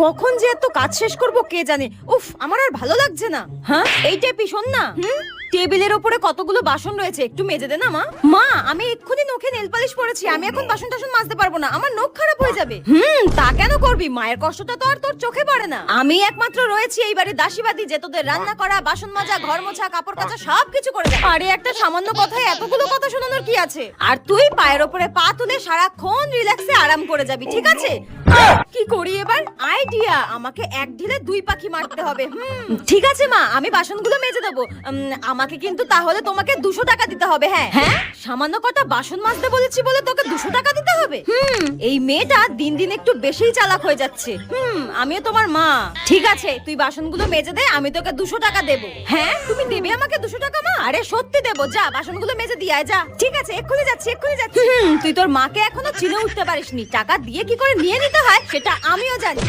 কখন যে এত কাজ শেষ করব কে জানে। উফ, আমার আর ভালো লাগছে না। হ্যাঁ, এই টেপি শোন না। টেবিলের ওপরে কতগুলো বাসন রয়েছে, একটু মেজে দে না মা। মা, আমি এক্ষুনি নখে নেল পালিশ পরেছি, আমি এখন বাসন টাসন মাজতে পারবো না, আমার নখ খারাপ হয়ে যাবে। তা কেন করবি? মায়ের কষ্টটা তো আর তোর চোখে পড়ে না। আমি একমাত্র রয়েছি এই বাড়ির দাসীবাদী যে তোদের রান্না করা, বাসন মাজা, ঘর মোছা, কাপড় কাচা সবকিছু করে দেয়। আরে একটা সামান্য কথায় এতগুলো কথা শোনানোর কি আছে? আর তুই পায়ের ওপরে পা তুলে সারাক্ষণ রিল্যাক্সে আরাম করে যাবি, ঠিক আছে? কি করি এবার? আইডিয়া, আমাকে এক ঢিলে দুই পাখি মারতে হবে। ঠিক আছে মা, আমি বাসনগুলো মেজে দেবো। আমাকে কিন্তু তাহলে তোমাকে 200 টাকা দিতে হবে। হ্যাঁ হ্যাঁ, সামান্য কটা বাসন মাজতে বলেছি বলে তোকে 200 টাকা দিতে হবে? এই মেয়েটা দিন দিন একটু বেশিই চালাক হয়ে যাচ্ছে। আমিও তোমার মা। ঠিক আছে, তুই বাসনগুলো মেজে দে, আমি তোকে 200 টাকা দেবো। হ্যাঁ, তুমি দেবে আমাকে 200 টাকা মা? আরে সত্যি দেবো, যা বাসনগুলো মেজে দিয়ে আয়, যা। ঠিক আছে, এক্ষুনি যাচ্ছি, এক্ষুনি যাচ্ছি। তুই তোর মাকে এখনো চিনে উঠতে পারিসনি, টাকা দিয়ে কি করে নিয়ে নিতে হয় সেটা আমিও জানি।